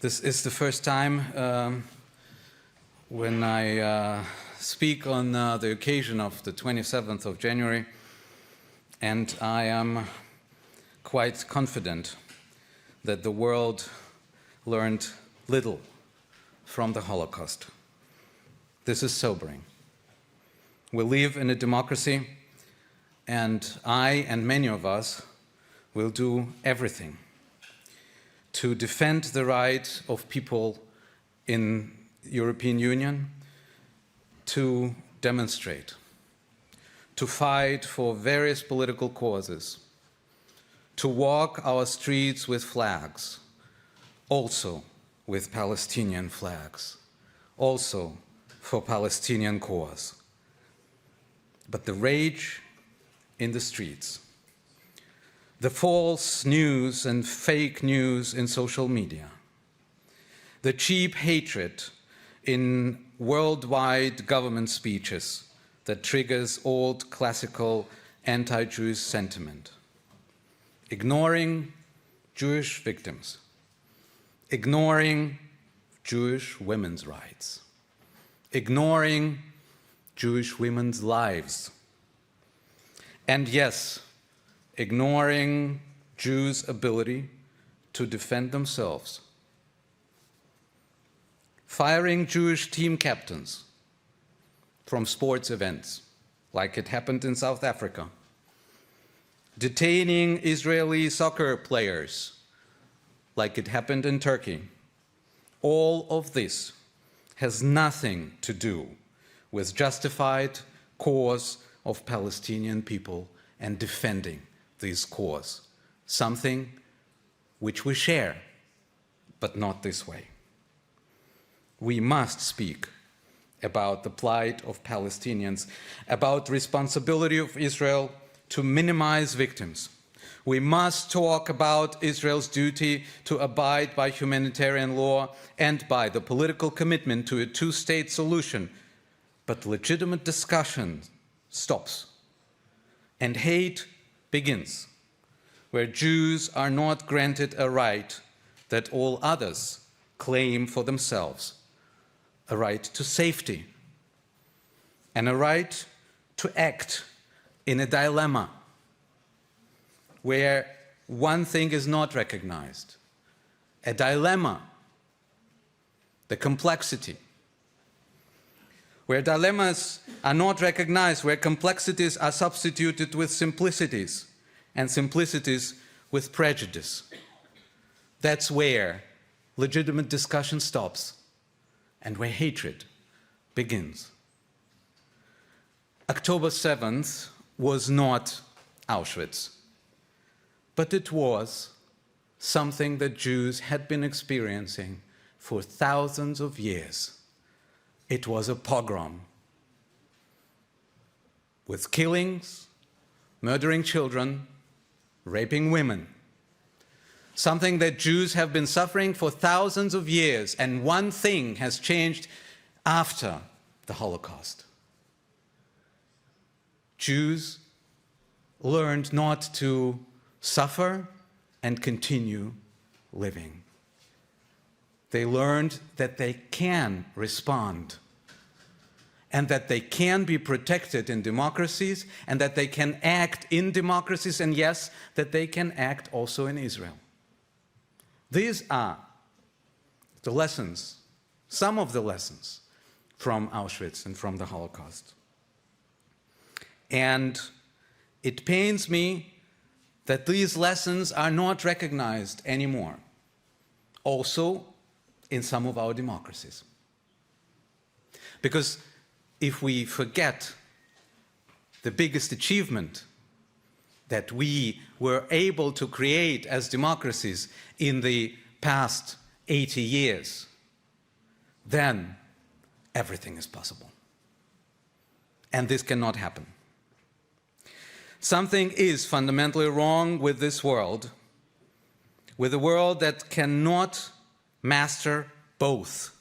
This is the first time when I speak on the occasion of the 27th of January, and I am quite confident that the world learned little from the Holocaust. This is sobering. We live in a democracy, and I and many of us will do everything to defend the right of people in the European Union to demonstrate, to fight for various political causes, to walk our streets with flags, also with Palestinian flags, also for Palestinian cause. But the rage in the streets, the false news and fake news in social media, the cheap hatred in worldwide government speeches that triggers old classical anti-Jewish sentiment, ignoring Jewish victims, ignoring Jewish women's rights, ignoring Jewish women's lives, and yes, ignoring Jews' ability to defend themselves, firing Jewish team captains from sports events, like it happened in South Africa, detaining Israeli soccer players, like it happened in Turkey. All of this has nothing to do with justified cause of Palestinian people and defending this cause, something which we share, but not this way. We must speak about the plight of Palestinians, about the responsibility of Israel to minimize victims. We must talk about Israel's duty to abide by humanitarian law and by the political commitment to a two-state solution. But legitimate discussion stops, and hate begins, where Jews are not granted a right that all others claim for themselves, a right to safety, and a right to act in a dilemma where one thing is not recognized, a dilemma, the complexity, where dilemmas are not recognized, where complexities are substituted with simplicities, and simplicities with prejudice. That's where legitimate discussion stops and where hatred begins. October 7th was not Auschwitz, but it was something that Jews had been experiencing for thousands of years. It was a pogrom with killings, murdering children, raping women, something that Jews have been suffering for thousands of years, and one thing has changed after the Holocaust. Jews learned not to suffer and continue living. They learned that they can respond, and that they can be protected in democracies, and that they can act in democracies, and yes, that they can act also in Israel. These are the lessons, some of the lessons from Auschwitz and from the Holocaust. And it pains me that these lessons are not recognized anymore, also in some of our democracies. Because if we forget the biggest achievement that we were able to create as democracies in the past 80 years, then everything is possible. And this cannot happen. Something is fundamentally wrong with this world, with a world that cannot master both.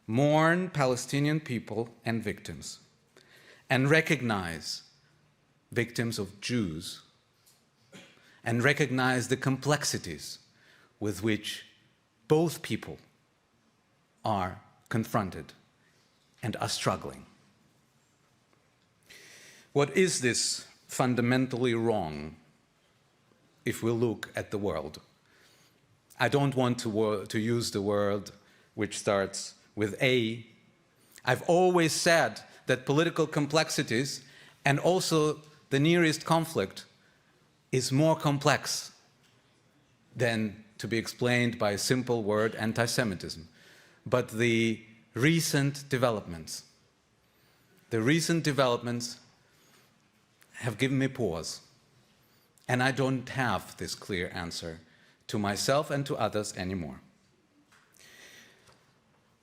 Mourn Palestinian people and victims, and recognize victims of Jews, and recognize the complexities with which both people are confronted and are struggling. What is this fundamentally wrong if we look at the world? I don't want to use the word which starts with A. I've always said that political complexities and also the Near East conflict is more complex than to be explained by a simple word, anti-Semitism. But the recent developments have given me pause. And I don't have this clear answer to myself and to others anymore.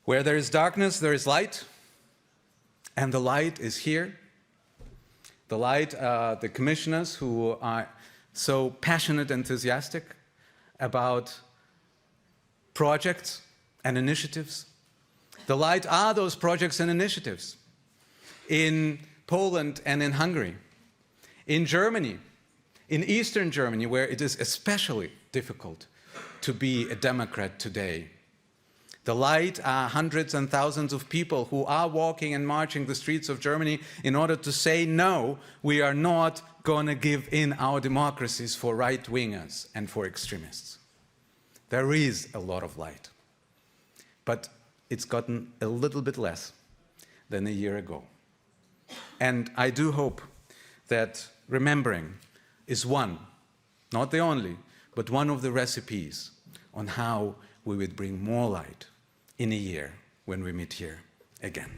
Where there is darkness, there is light. And the light is here. The light, the commissioners who are so passionate, enthusiastic about projects and initiatives. The light are those projects and initiatives in Poland and in Hungary, in Germany, in Eastern Germany, where it is especially difficult to be a Democrat today. The light are hundreds and thousands of people who are walking and marching the streets of Germany in order to say, no, we are not going to give in our democracies for right-wingers and for extremists. There is a lot of light, but it's gotten a little bit less than a year ago. And I do hope that remembering is one, not the only, but one of the recipes on how we would bring more light in a year when we meet here again.